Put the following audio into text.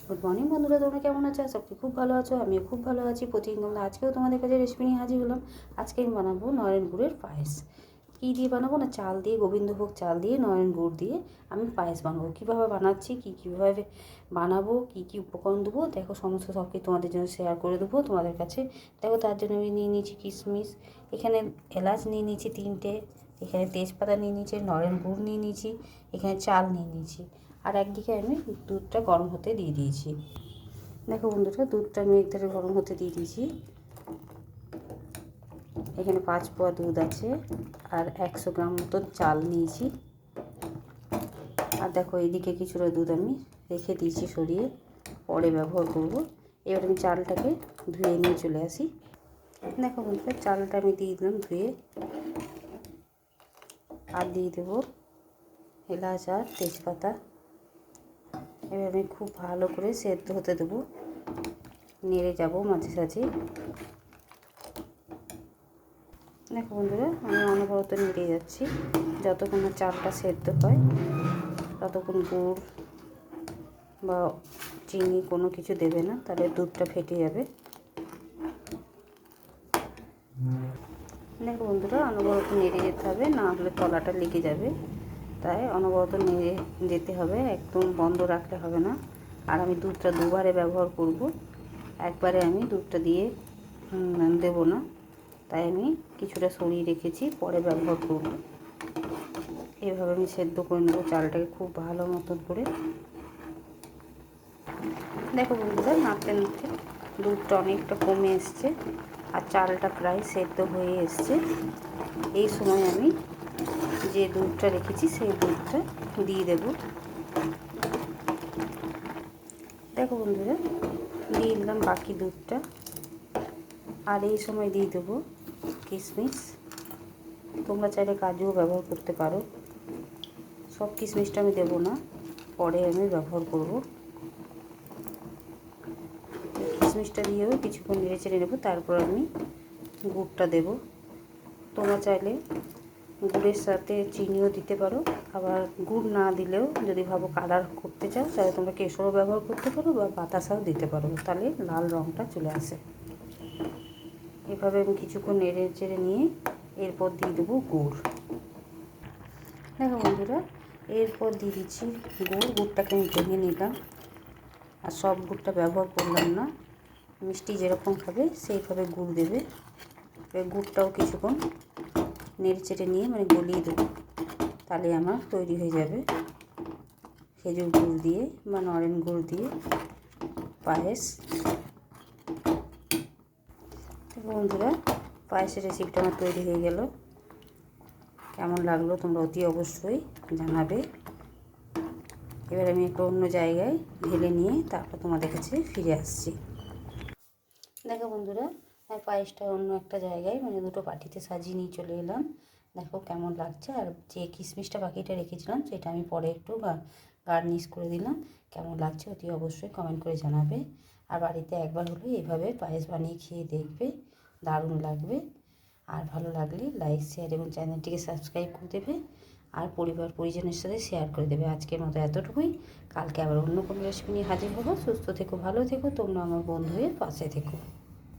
Good morning বন্ধুরা, তোমরা কেমন আছো? আশা করি খুব ভালো আছো। আমিও খুব ভালো আছি। প্রতিদিন তোমরা আজকেও তোমাদের কাছে রেসিপি নিয়ে হাজির হলাম। আজকে আমি বানাবো নয়ন গুড়ের পায়েস। কী দিয়ে বানাবো না, চাল দিয়ে, গোবিন্দভোগ চাল দিয়ে নয়ন গুড় দিয়ে আমি পায়েস বানাবো। কীভাবে বানাচ্ছি, কীভাবে বানাবো, কী উপকরণ দেবো, দেখো সমস্ত সব কিছু তোমাদের জন্য শেয়ার করে দেবো তোমাদের কাছে। দেখো তার জন্য আমি নিয়ে নিয়েছি কিশমিশ, এখানে এলাচ নিয়ে নিয়েছি 3টে, এখানে তেজপাতা নিয়ে নিয়েছি, নয়ন গুড় নিয়ে নিয়েছি, এখানে চাল নিয়ে নিয়েছি। আর একদিকে আমি দুধটা গরম হতে দিয়ে দিয়েছি। দেখো বন্ধুরা, দুধটা আমি একধারে গরম হতে দিয়ে দিয়েছি। এখানে 5 পোয়া দুধ আছে আর 100 গ্রাম মতন চাল নিয়েছি। আর দেখো এইদিকে কিছুটা দুধ আমি রেখে দিয়েছি সরিয়ে, পরে ব্যবহার করব। এবার আমি চালটাকে ধুয়ে নিয়ে চলে আসি। দেখো বন্ধুরা, চালটা আমি দিয়ে দিলাম ধুয়ে। আর দিয়ে দেবো এলাচ আর তেজপাতা। এবার আমি খুব ভালো করে সেদ্ধ হতে দেবো, নেড়ে যাব মাঝে সাঝে। দেখো বন্ধুরা, আমি অনবরত নেড়ে যাচ্ছি যতক্ষণ না চালটা সেদ্ধ হয়, ততক্ষণ গুড় বা চিনি কোনো কিছু দেবে না, তাহলে দুধটা ফেটে যাবে। দেখো বন্ধুরা, অনবরত নেড়ে যেতে হবে, না হলে তলাটা লেগে যাবে। তাই অনবরত নেড়ে যেতে হবে, একদম বন্ধ রাখলে হবে না। আর আমি দুধটা দুবারে ব্যবহার করব, একবারে আমি দুধটা দিয়ে দেবো না। তাই আমি কিছুটা সরিয়ে রেখেছি, পরে ব্যবহার করব। এইভাবে আমি সেদ্ধ করে নেবো চালটাকে খুব ভালো মতন করে। দেখো বন্ধুরা, নাড়তে নাড়তে দুধটা অনেকটা কমে এসছে আর চালটা প্রায় সেদ্ধ হয়ে এসছে। এই সময় আমি যে দুধটা রেখেছি সেই দুধটা দিয়ে দেব। দেখো বন্ধুরা, দিয়ে দিলাম বাকি দুধটা। আর এই সময় দিয়ে দেবো কিশমিশ, তোমরা চাইলে কাজুও ব্যবহার করতে পারো। সব কিশমিশটা আমি দেবো না, পরে আমি ব্যবহার করব। কিশমিশটা দিয়েও কিছুক্ষণ নেড়ে চেড়ে নেবো, তারপর আমি গুড়টা দেব। তোমরা চাইলে গুড়ের সাথে চিনিও দিতে পারো, আবার গুড় না দিলেও যদি ভাবো কালার করতে চাও তাহলে তোমরা কেশরও ব্যবহার করতে পারো বা বাতাসাও দিতে পারো, তাহলে লাল রঙটা চলে আসে। এভাবে আমি কিছুক্ষণ নেড়ে চেড়ে নিয়ে এরপর দিয়ে দেবো গুড়। দেখো বন্ধুরা, এরপর দিয়ে দিচ্ছি গুড়টাকে আমি ভেঙে নিলাম। আর সব গুড়টা ব্যবহার করলাম না, মিষ্টি যেরকম খাবে সেইভাবে গুড় দেবে। গুড়টাও কিছুক্ষণ নেড়ে চেড়ে নিয়ে গলিয়ে দেবো, তাহলে আমার তৈরি হয়ে যাবে খেজুর গুড় দিয়ে বা নরেন গুড় দিয়ে পায়েস। দেখো বন্ধুরা, পায়েসের রেসিপিটা আমার তৈরি হয়ে গেল। কেমন লাগলো তোমরা অতি অবশ্যই জানাবে। এবার আমি একটা অন্য জায়গায় ঢেলে নিয়ে তারপর তোমাদের কাছে ফিরে আসছি। দেখো বন্ধুরা, পায়েসটা অন্য একটা জায়গায় দুটো বাটিতে সাজিয়ে নিয়ে চলে এলাম। দেখো কেমন লাগছে। আর যে কিশমিশটা বাকিটা রেখেছিলাম সেটা আমি পরে একটু গার্নিশ করে দিলাম। কেমন লাগছে অতি অবশ্যই কমেন্ট করে জানাবে। আর বাড়িতে একবার হলো এইভাবে পায়েস বানিয়ে খেয়ে দেখবে, দারুণ লাগবে। আর ভালো লাগলে লাইক, শেয়ার এবং চ্যানেলটিকে সাবস্ক্রাইব করে দেবে। আর পরিবার পরিজনের সাথে শেয়ার করে দেবে। আজকের মতো এতটুকুই। কালকে আবার অন্য কোনো রেসিপি নিয়ে হাজির হবো। সুস্থ থেকো, ভালো থেকো, তোমরা আমার বন্ধু হয়ে পাশে থেকো।